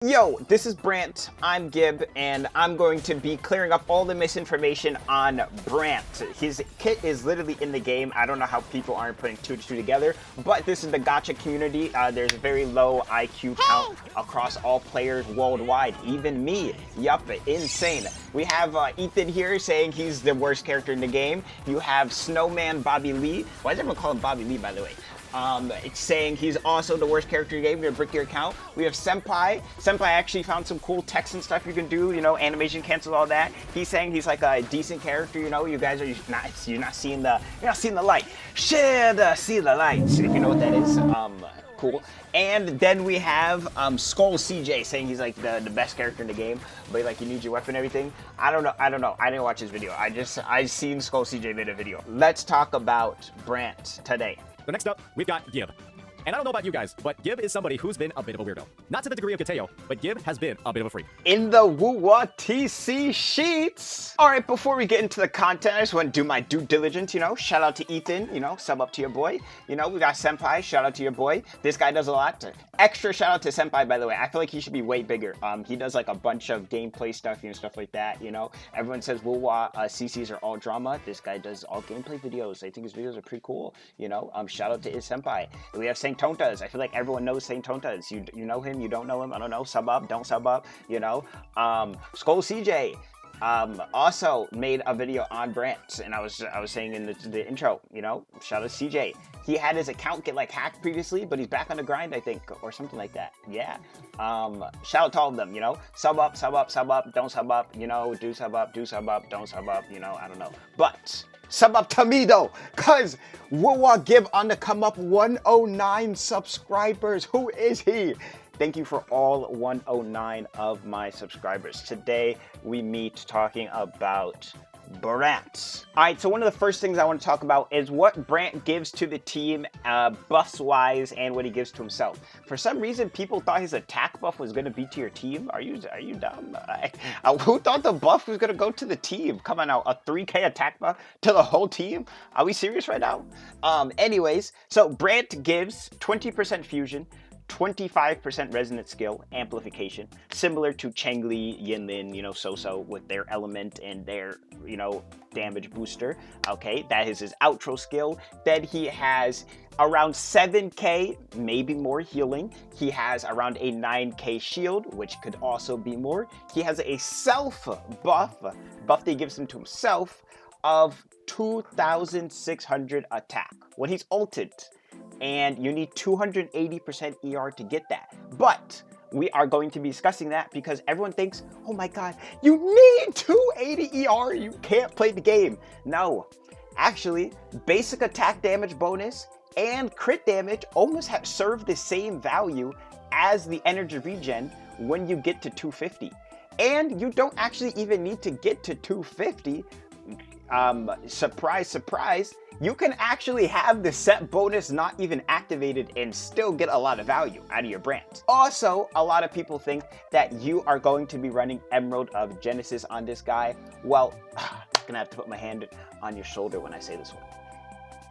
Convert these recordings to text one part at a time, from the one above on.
Yo, this is Brant, I'm Gib, and I'm going to be clearing up all the misinformation on Brant. His kit is literally in the game. I don't know how people aren't putting two to two together, but this is the gacha community. There's a very low IQ count across all players worldwide, even me. Yup, insane. We have Ethan here saying he's the worst character in the game. You have Snowman Bobby Lee. Why does everyone call him Bobby Lee, by the way? It's saying he's also the worst character in the game. You're gonna brick your account. We have Senpai. Senpai actually found some cool text and stuff you can do, you know, animation cancel, all that. He's saying he's like a decent character, you know. You guys are not seeing the light. Should see the light. If you know what that is. Cool. And then we have Skull CJ saying he's like the best character in the game, but like you need your weapon and everything. I don't know. I didn't watch his video. I seen Skull CJ made a video. Let's talk about Brant today. So next up, we've got Gib. And I don't know about you guys, but Gib is somebody who's been a bit of a weirdo. Not to the degree of Gateo, but Gib has been a bit of a freak. In the Wuwa TC sheets. All right, before we get into the content, I just want to do my due diligence, you know. Shout out to Ethan, you know, sub up to your boy. You know, we got Senpai, shout out to your boy. This guy does a lot. Extra shout out to Senpai, by the way. I feel like he should be way bigger. He does like a bunch of gameplay stuff, you know, stuff like that, you know. Everyone says Wuwa CCs are all drama. This guy does all gameplay videos. I think his videos are pretty cool, you know. Shout out to his Senpai. We have Saint Tontas. I feel like everyone knows Saint Tontas. You know him, you don't know him, I don't know. Sub up, don't sub up, you know. Skull CJ also made a video on Brant, and I was saying in the intro, you know, shout out to CJ. He had his account get like hacked previously, but he's back on the grind, I think, or something like that. Yeah. Shout out to all of them, you know. Sub up, don't sub up, you know, do sub up, don't sub up, you know, I don't know. But sub up to me though, cause Wuwa Gib on the come up 109 subscribers. Who is he? Thank you for all 109 of my subscribers. Today we meet talking about Brant. All right, so one of the first things I want to talk about is what Brant gives to the team buffs-wise and what he gives to himself. For some reason, people thought his attack buff was going to be to your team. Are you dumb? Who thought the buff was going to go to the team? Come on now, a 3k attack buff to the whole team? Are we serious right now? Anyways, so Brant gives 20% fusion, 25% resonant skill amplification, similar to Changli, Yinlin, you know, So with their element and their, you know, damage booster. Okay, that is his outro skill. Then he has around 7k, maybe more healing. He has around a 9k shield, which could also be more. He has a self buff that he gives him to himself of 2,600 attack when he's ulted. And you need 280% ER to get that. But we are going to be discussing that because everyone thinks, oh my god, you need 280 ER, you can't play the game. No, actually, basic attack damage bonus and crit damage almost serve the same value as the energy regen when you get to 250. And you don't actually even need to get to 250. Surprise, surprise. You can actually have the set bonus not even activated and still get a lot of value out of your Brant. Also, a lot of people think that you are going to be running Emerald of Genesis on this guy. Well, I'm gonna have to put my hand on your shoulder when I say this one.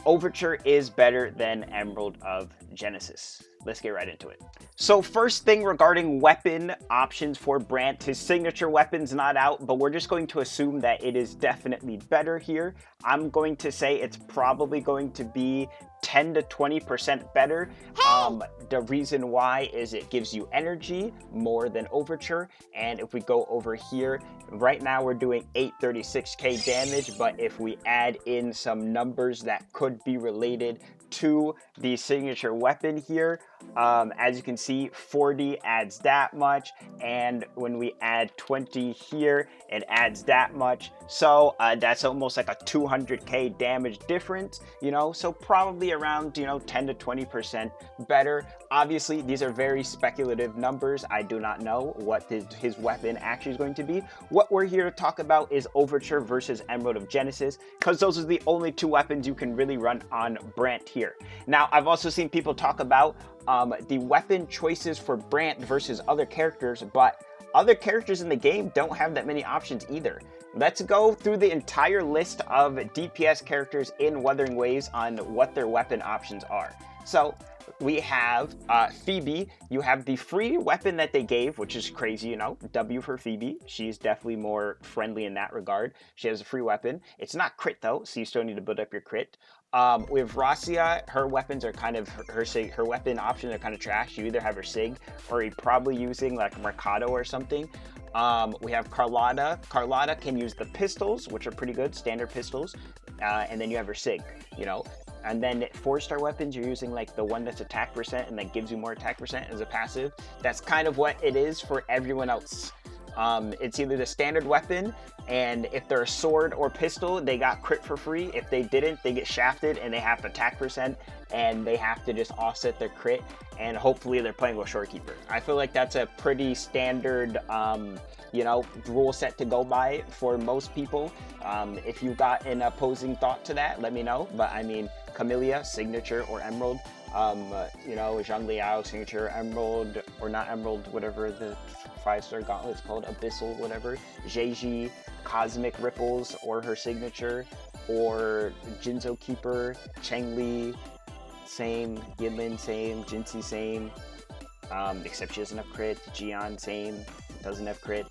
Overture is better than Emerald of Genesis. Let's get right into it. So first thing regarding weapon options for Brant, his signature weapon's not out, but we're just going to assume that it is definitely better here. I'm going to say it's probably going to be 10 to 20% better. The reason why is it gives you energy more than Overture. And if we go over here, right now we're doing 836k damage, but if we add in some numbers that could be related to the signature weapon here, as you can see, 40 adds that much, and when we add 20 here, it adds that much. So that's almost like a 200k damage difference, you know, so probably around, you know, 10 to 20% better. Obviously, these are very speculative numbers. I do not know what his weapon actually is going to be. What we're here to talk about is Overture versus Emerald of Genesis, because those are the only two weapons you can really run on Brant here. Now, I've also seen people talk about the weapon choices for Brant versus other characters, but other characters in the game don't have that many options either. Let's go through the entire list of DPS characters in Wuthering Waves on what their weapon options are. So we have Phoebe. You have the free weapon that they gave, which is crazy, you know. W for Phoebe. She's definitely more friendly in that regard. She has a free weapon. It's not crit though, so you still need to build up your crit. With Rasia, her weapons are kind of her weapon options are kind of trash. You either have her Sig or you're probably using like Mercado or something. We have Carlotta. Carlotta can use the pistols, which are pretty good, standard pistols. And then you have her Sig, you know. And then 4-star weapons, you're using like the one that's attack percent and that gives you more attack percent as a passive. That's kind of what it is for everyone else. It's either the standard weapon, and if they're a sword or pistol, they got crit for free. If they didn't, they get shafted and they have attack percent, and they have to just offset their crit, and hopefully they're playing with Shorekeeper. I feel like that's a pretty standard, you know, rule set to go by for most people. If you got an opposing thought to that, let me know. But I mean, Camellia, signature or emerald. You know, Zhang Liao, signature emerald, or not emerald, whatever the 5-star gauntlet's called, abyssal, whatever. Jeji, cosmic ripples, or her signature, or Jinzo Keeper, Chengli, same, Yinlin, same, Jinxi, same, except she doesn't have crit. Jian, same, doesn't have crit.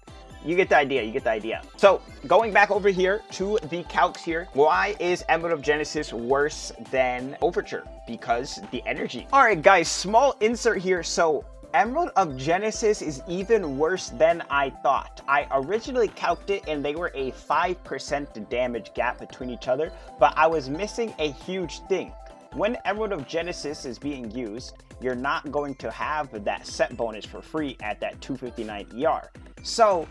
You get the idea, you get the idea. So, going back over here to the calcs here, why is Emerald of Genesis worse than Overture? Because the energy. All right, guys, small insert here. So, Emerald of Genesis is even worse than I thought. I originally calced it and they were a 5% damage gap between each other, but I was missing a huge thing. When Emerald of Genesis is being used, you're not going to have that set bonus for free at that 259 ER. So,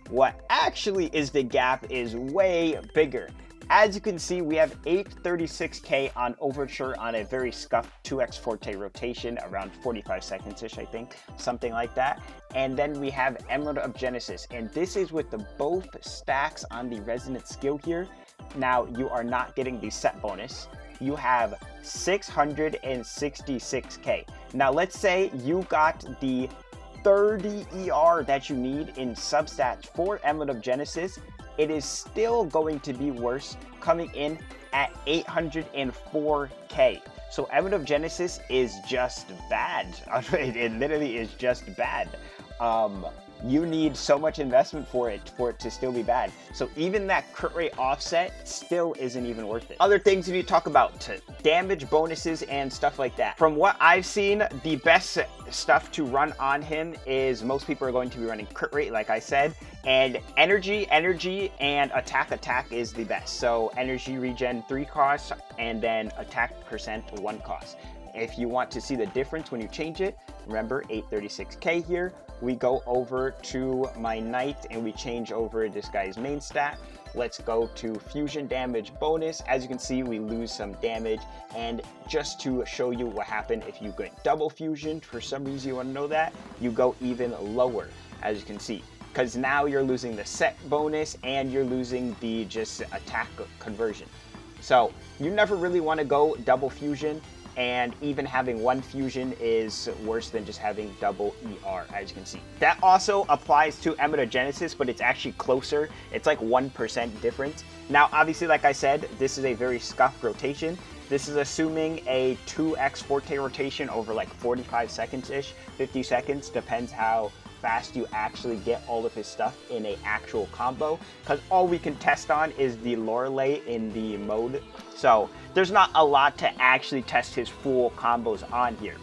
what actually is the gap is way bigger. As you can see, we have 836k on Overture on a very scuffed 2x Forte rotation, around 45 seconds-ish, I think, something like that. And then we have Emerald of Genesis, and this is with the both stacks on the Resonant skill here. Now, you are not getting the set bonus. You have 666k. Now, let's say you got the 30 ER that you need in substats for Emerald of Genesis. It is still going to be worse, coming in at 804k. So Emerald of Genesis is just bad. It literally is just bad. You need so much investment for it to still be bad. So even that crit rate offset still isn't even worth it. Other things we need to talk about, damage bonuses and stuff like that. From what I've seen, the best stuff to run on him is most people are going to be running crit rate, like I said, and energy, and attack is the best. So energy regen 3 costs, and then attack percent 1 cost. If you want to see the difference when you change it, remember 836k here. We go over to my knight and we change over this guy's main stat. Let's go to fusion damage bonus. As you can see, we lose some damage. And just to show you what happened if you get double fusion, for some reason you want to know that, you go even lower, as you can see. Because now you're losing the set bonus and you're losing the just attack conversion. So you never really want to go double fusion. And even having 1 fusion is worse than just having double ER, as you can see. That also applies to Emerald of Genesis, but it's actually closer. It's like 1% difference. Now, obviously, like I said, this is a very scuffed rotation. This is assuming a 2x Forte rotation over like 45 seconds-ish, 50 seconds, depends how fast you actually get all of his stuff in a actual combo, because all we can test on is the Lorelei in the mode. So there's not a lot to actually test his full combos on here.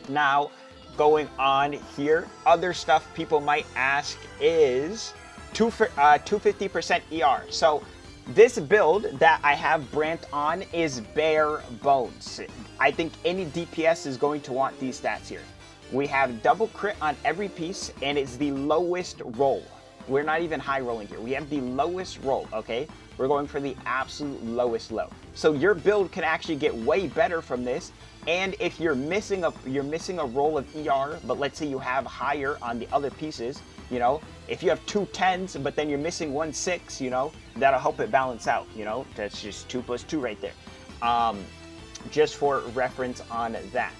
Now, going on here, other stuff people might ask is 250% ER. So this build that I have Brant on is bare bones. I think any DPS is going to want these stats here. We have double crit on every piece, and it's the lowest roll. We're not even high rolling here. We have the lowest roll, okay? We're going for the absolute lowest low. So your build can actually get way better from this. And if you're missing a roll of ER, but let's say you have higher on the other pieces, you know, if you have 2 10s, but then you're missing 1 6, you know, that'll help it balance out, you know? That's just 2 plus 2 right there. Just for reference on that.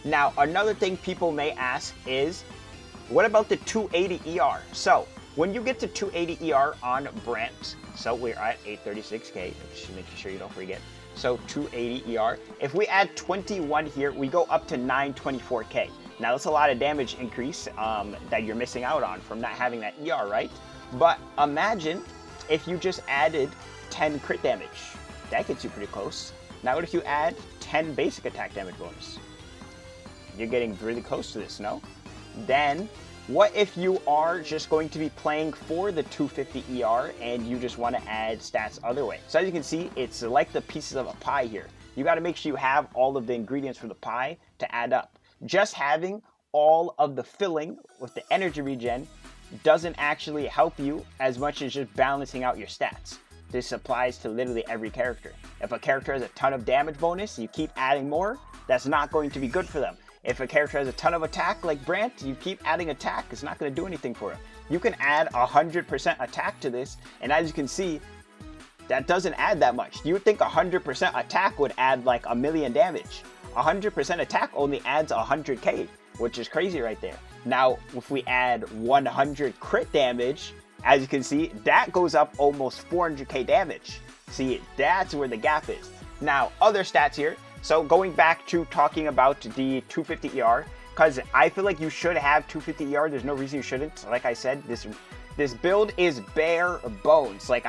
Now, another thing people may ask is, what about the 280 ER? So, when you get to 280 ER on Brant, so we're at 836k, just making sure you don't forget. so 280 ER. If we add 21 here, we go up to 924k. Now that's a lot of damage increase that you're missing out on from not having that ER, right? But imagine if you just added 10 crit damage. That gets you pretty close. Now what if you add 10 basic attack damage bonus? You're getting really close to this, no? Then what if you are just going to be playing for the 250 ER and you just want to add stats other way? So as you can see, it's like the pieces of a pie here. You got to make sure you have all of the ingredients for the pie to add up. Just having all of the filling with the energy regen doesn't actually help you as much as just balancing out your stats. This applies to literally every character. If a character has a ton of damage bonus, you keep adding more, that's not going to be good for them. If a character has a ton of attack like Brant, you keep adding attack, it's not going to do anything for him. You can add 100% attack to this, and as you can see, that doesn't add that much. You would think 100% attack would add like a million damage. 100% attack only adds 100k, which is crazy right there. Now, if we add 100 crit damage, as you can see, that goes up almost 400k damage. See, that's where the gap is. Now, other stats here. So going back to talking about the 250 ER, because I feel like you should have 250 ER. There's no reason you shouldn't. Like I said, this build is bare bones. Like,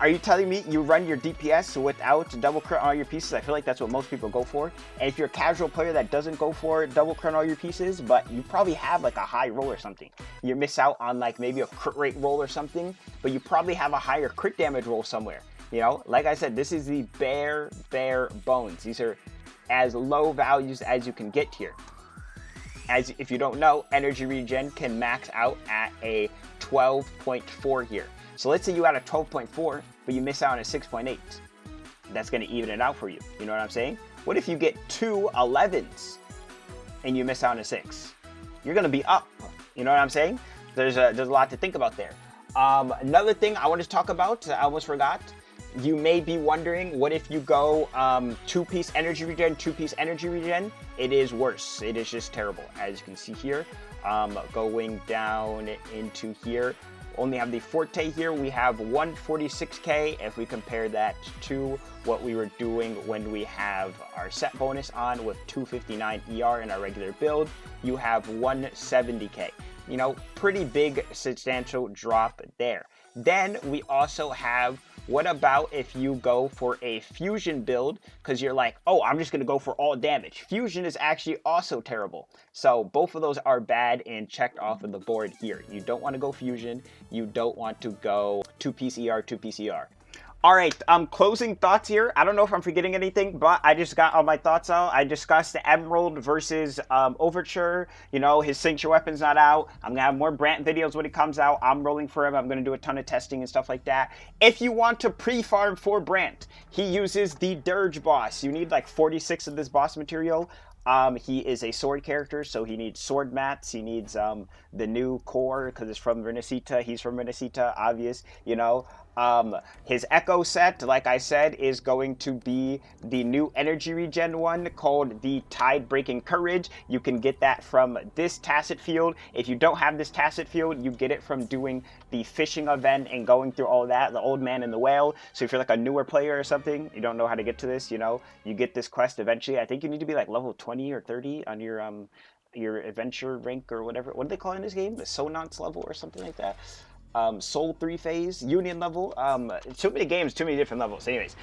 are you telling me you run your DPS without double crit on all your pieces? I feel like that's what most people go for. And if you're a casual player that doesn't go for double crit on all your pieces, but you probably have like a high roll or something, you miss out on like maybe a crit rate roll or something, but you probably have a higher crit damage roll somewhere. You know, like I said, this is the bare bones. These are as low values as you can get here. As if you don't know, energy regen can max out at a 12.4 here. So let's say you had a 12.4, but you miss out on a 6.8. That's going to even it out for you. You know what I'm saying? What if you get 2 11s and you miss out on a 6? You're going to be up. You know what I'm saying? There's a lot to think about there. Another thing I wanted to talk about, I almost forgot. You may be wondering, what if you go 2-piece energy regen, 2-piece energy regen? It is worse. It is just terrible. As you can see here, going down into here, only have the Forte here. We have 146k. If we compare that to what we were doing when we have our set bonus on with 259 ER in our regular build, you have 170k. You know, pretty big, substantial drop there. Then we also have, what about if you go for a fusion build? Because you're like, oh, I'm just going to go for all damage. Fusion is actually also terrible. So both of those are bad and checked off of the board here. You don't want to go fusion. You don't want to go 2-piece ER, 2-piece ER. All right, closing thoughts here. I don't know if I'm forgetting anything, but I just got all my thoughts out. I discussed the Emerald versus Overture. You know, his signature weapon's not out. I'm going to have more Brant videos when it comes out. I'm rolling for him. I'm going to do a ton of testing and stuff like that. If you want to pre-farm for Brant, he uses the Dirge boss. You need like 46 of this boss material. He is a sword character, so he needs sword mats. He needs the new core because it's from Renacita. He's from Renacita, obvious, you know. His Echo set, like I said, is going to be the new energy regen one called the Tide Breaking Courage. You can get that from this tacit field. If you don't have this tacit field, you get it from doing the fishing event and going through all that, the Old Man and the Whale. So if you're like a newer player or something, you don't know how to get to this, you know, you get this quest eventually. I think you need to be like level 20 or 30 on your adventure rank or whatever. What do they call it in this game? The Sonance level or something like that. Soul 3 phase, Union level, too many games, too many different levels. Anyways,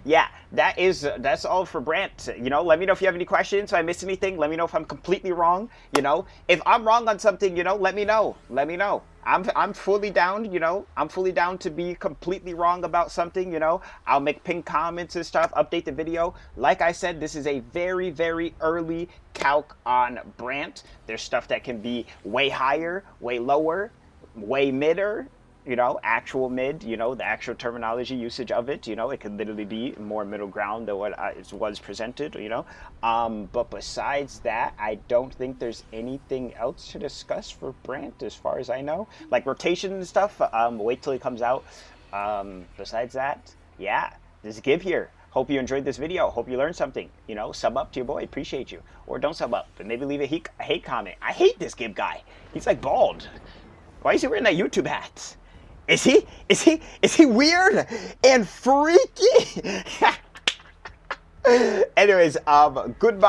yeah, that's all for Brant. You know, let me know if you have any questions, if I missed anything. Let me know if I'm completely wrong. You know, if I'm wrong on something, you know, let me know. Let me know. I'm fully down, you know, I'm fully down to be completely wrong about something, you know. I'll make pin comments and stuff, update the video. Like I said, this is a very, very early calc on Brant. There's stuff that can be way higher, way lower, way midder, you know, actual mid, you know, the actual terminology usage of it, you know, it could literally be more middle ground than what it was presented, you know. But besides that, I don't think there's anything else to discuss for Brant as far as I know. Like rotation and stuff, wait till it comes out. Besides that, yeah, this is Gib here. Hope you enjoyed this video. Hope you learned something. You know, sub up to your boy. Appreciate you. Or don't sub up, but maybe leave a hate comment. I hate this Gib guy. He's like bald. Why is he wearing that YouTube hat? Is he weird and freaky? Anyways, goodbye.